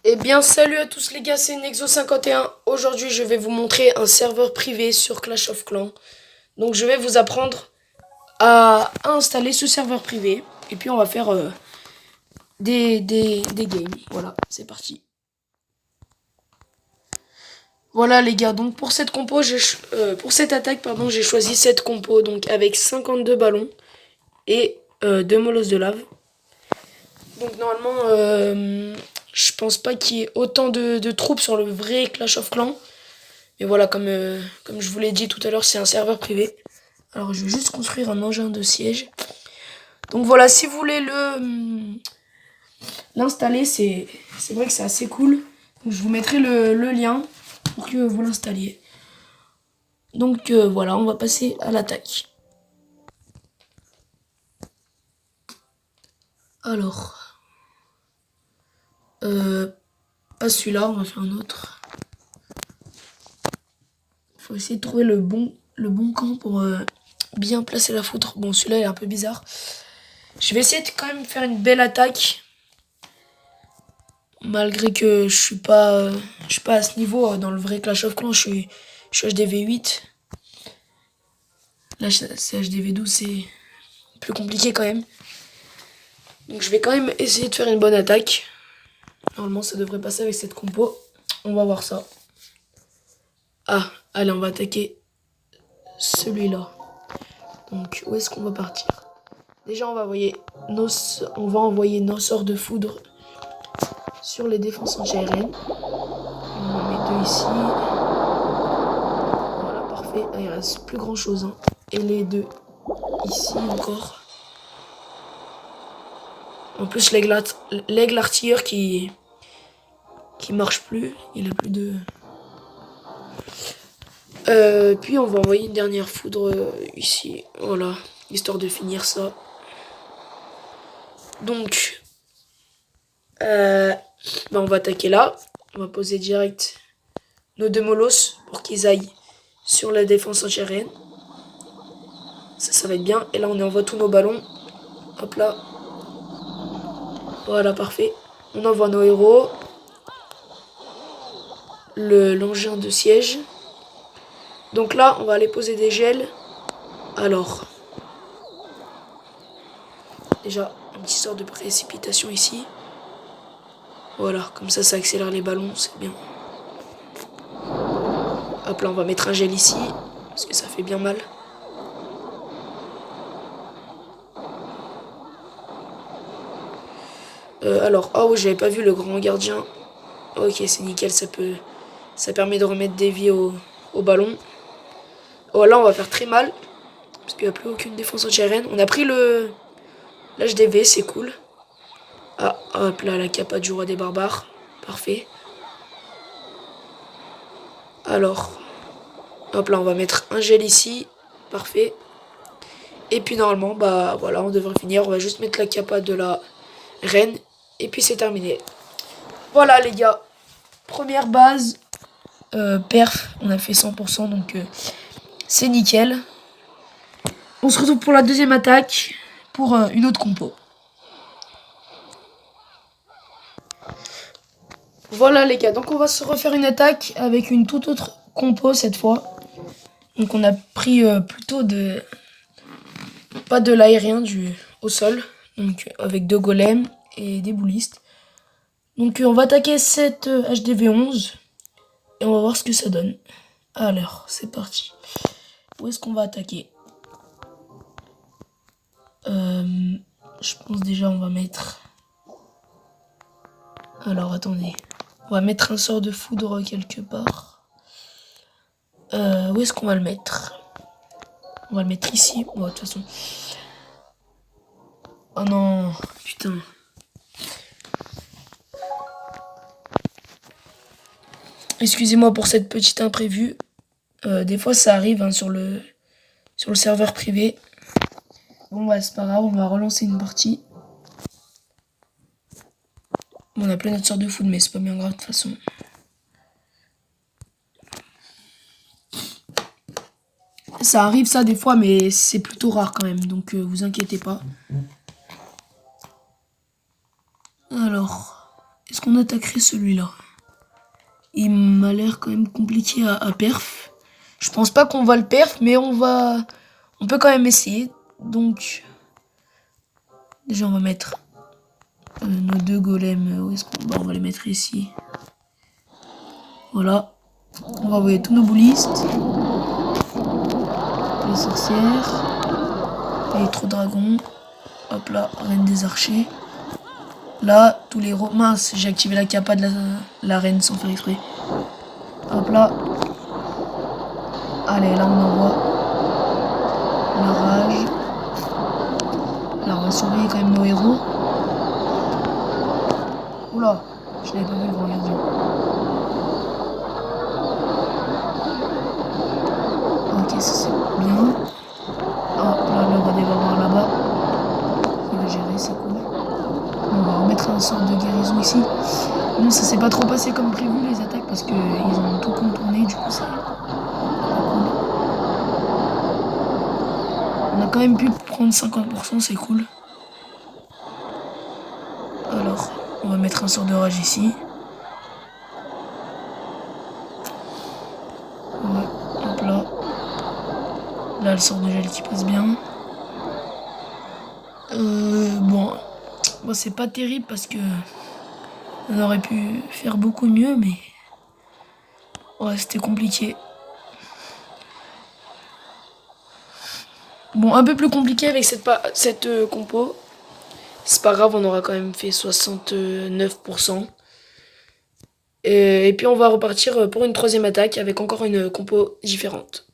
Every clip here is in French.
Eh bien, salut à tous les gars, c'est Nexo51. Aujourd'hui, je vais vous montrer un serveur privé sur Clash of Clans. Donc, je vais vous apprendre à installer ce serveur privé. Et puis, on va faire des games. Voilà, c'est parti. Voilà les gars, donc pour cette compo, pour cette attaque, pardon, j'ai choisi cette compo. Donc, avec 52 ballons et 2 molosses de lave. Donc, normalement, je pense pas qu'il y ait autant de troupes sur le vrai Clash of Clans. Mais voilà, comme je vous l'ai dit tout à l'heure, c'est un serveur privé. Alors je vais juste construire un engin de siège. Donc voilà, si vous voulez l'installer, c'est vrai que c'est assez cool. Donc, je vous mettrai le lien pour que vous l'installiez. Donc voilà, on va passer à l'attaque. Alors, pas celui-là, on va faire un autre. Faut essayer de trouver le bon camp pour bien placer la foudre. Bon, celui-là est un peu bizarre. Je vais essayer de quand même faire une belle attaque. Malgré que je suis pas à ce niveau dans le vrai Clash of Clans, je suis HDV 8. Là c'est HDV 12, c'est plus compliqué quand même. Donc je vais quand même essayer de faire une bonne attaque. Normalement ça devrait passer avec cette compo. On va voir ça. Ah, allez, on va attaquer celui-là. Donc où est-ce qu'on va partir? Déjà on va envoyer nos sorts de foudre sur les défenses anti-aériennes. On en met deux ici. Voilà, parfait. Ah, il reste plus grand chose. Hein. Et les deux ici encore. En plus, l'aigle artilleur qui marche plus. Il a plus de... puis on va envoyer une dernière foudre ici. Voilà, histoire de finir ça. Donc, on va attaquer là. On va poser direct nos deux molosses pour qu'ils aillent sur la défense anti-aérienne. Ça va être bien. Et là, on envoie tous nos ballons. Hop là. Voilà, parfait. On envoie nos héros. L'engin de siège. Donc là, on va aller poser des gels. Alors, déjà, un petit sort de précipitation ici. Voilà, comme ça accélère les ballons, c'est bien. Hop là, on va mettre un gel ici, parce que ça fait bien mal. Alors, oh, j'avais pas vu le grand gardien. Ok, c'est nickel, ça permet de remettre des vies au ballon. Oh là, on va faire très mal, parce qu'il n'y a plus aucune défense anti-aérienne. On a pris l'HDV, c'est cool. Ah, hop là, la capa du roi des barbares. Parfait. Alors, hop là, on va mettre un gel ici. Parfait. Et puis normalement, bah voilà, on devrait finir. On va juste mettre la capa de la reine. Et puis c'est terminé. Voilà les gars. Première base. Perf. On a fait 100%, donc c'est nickel. On se retrouve pour la deuxième attaque. Pour une autre compo. Voilà les gars. Donc on va se refaire une attaque avec une toute autre compo cette fois. Donc on a pris plutôt pas de l'aérien, au sol. Donc avec deux golems et des boulistes. Donc on va attaquer cette HDV 11 et on va voir ce que ça donne. Alors, c'est parti. Où est-ce qu'on va attaquer? Je pense déjà on va mettre... Alors attendez. On va mettre un sort de foudre quelque part. Où est-ce qu'on va le mettre? On va le mettre ici. Bon, de toute façon... Oh non, putain. Excusez-moi pour cette petite imprévue. Des fois ça arrive hein, sur le serveur privé. Bon bah c'est pas grave, on va relancer une partie. Bon, on a plein d'autres sortes de food mais c'est pas bien grave de toute façon. Ça arrive ça des fois mais c'est plutôt rare quand même, donc vous inquiétez pas. Alors, Est-ce qu'on attaquerait celui-là? Il m'a l'air quand même compliqué à perf. Je pense pas qu'on va le perf, mais on peut quand même essayer. Donc, déjà on va mettre nos 2 golems. Où est-ce qu'on on va les mettre ici. Voilà. On va envoyer tous nos boulistes. Les sorcières. Les trop dragons. Hop là, reine des archers. Là, tous les mince, j'ai activé la capa de la reine sans faire exprès. Hop là. Allez, là on envoie la rage. Alors on va surveiller quand même nos héros. Oula, je l'avais pas vu le grand gardien. Ok, ça c'est bien. Ah, là, le roi des barbares là-bas. Il va gérer, c'est cool. On va remettre un sort de guérison ici. Bon, ça s'est pas trop passé comme prévu les attaques parce qu'ils ont tout contourné, du coup c'est cool. On a quand même pu prendre 50%, c'est cool. Alors, on va mettre un sort de rage ici. Ouais, hop là. Là, le sort de gel qui passe bien. Bon, c'est pas terrible parce que on aurait pu faire beaucoup mieux, mais ouais, c'était compliqué. Bon, un peu plus compliqué avec cette compo. C'est pas grave, on aura quand même fait 69%. Et puis on va repartir pour une troisième attaque avec encore une compo différente.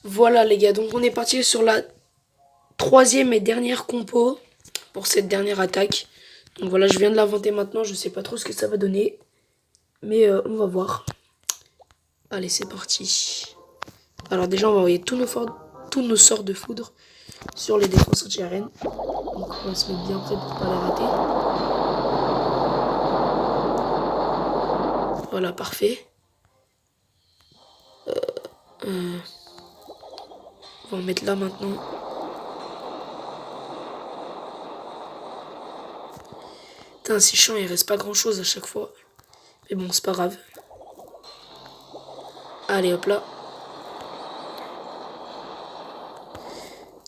Voilà les gars, donc on est parti sur la troisième et dernière compo pour cette dernière attaque. Donc voilà, je viens de l'inventer maintenant, je sais pas trop ce que ça va donner. Mais on va voir. Allez, c'est parti. Alors déjà, on va envoyer tous nos sorts de foudre sur les défenses anti-arène. Donc on va se mettre bien prêt pour pas les rater. Voilà, parfait. On va en mettre là maintenant. Putain, c'est chiant, il reste pas grand chose à chaque fois. Mais bon, c'est pas grave. Allez, hop là.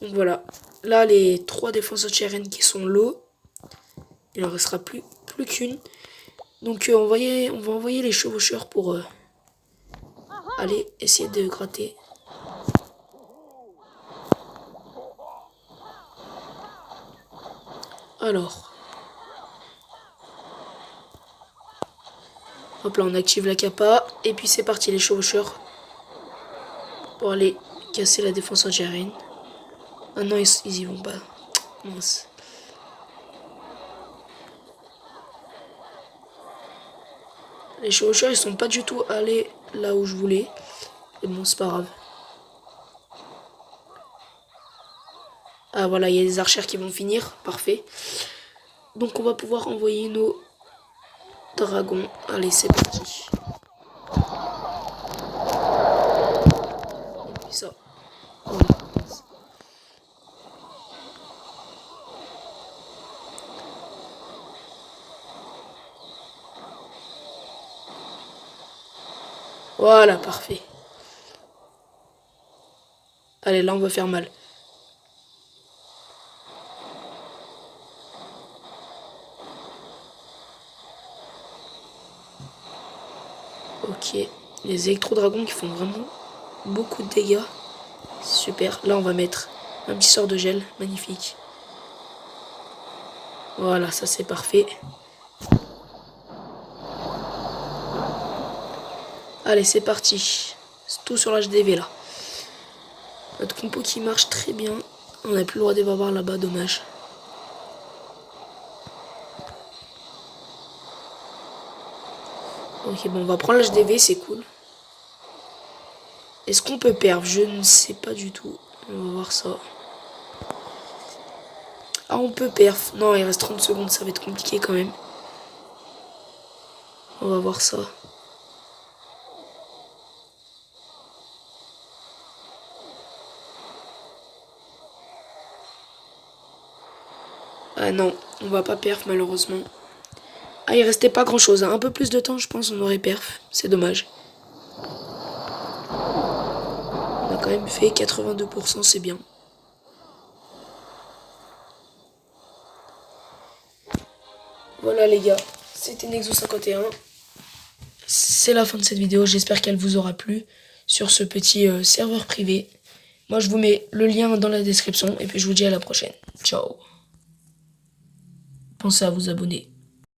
Donc voilà. Là, les 3 défenses anti-arène qui sont low. Il en restera plus qu'une. Donc on va envoyer les chevaucheurs pour aller essayer de gratter. Alors. Hop là, on active la capa. Et puis c'est parti, les chevaucheurs. Pour aller casser la défense anti-arène. Ah non, ils y vont pas. Mince. Les chevaucheurs, ils sont pas du tout allés là où je voulais. Mais bon, c'est pas grave. Ah voilà, il y a des archères qui vont finir. Parfait. Donc on va pouvoir envoyer nos dragons. Allez, c'est parti. Et puis ça. Voilà. Voilà, parfait. Allez, là, on va faire mal. Ok. Les électro-dragons qui font vraiment beaucoup de dégâts. Super. Là, on va mettre un petit sort de gel. Magnifique. Voilà, ça c'est parfait. Allez, c'est parti. C'est tout sur l'HDV là. Notre compo qui marche très bien. On n'a plus le droit d'avoir là-bas, dommage. Ok, bon, on va prendre l'HDV, c'est cool. Est-ce qu'on peut perdre? Je ne sais pas du tout. On va voir ça. Ah, on peut perf. Non, il reste 30 secondes, ça va être compliqué quand même. On va voir ça. Ah non, on va pas perf malheureusement. Ah, il restait pas grand chose, hein. Un peu plus de temps, je pense, on aurait perf. C'est dommage. On a quand même fait 82%, c'est bien. Voilà les gars, c'était Nexo 51. C'est la fin de cette vidéo, j'espère qu'elle vous aura plu sur ce petit serveur privé. Moi je vous mets le lien dans la description et puis je vous dis à la prochaine. Ciao. Pensez à vous abonner.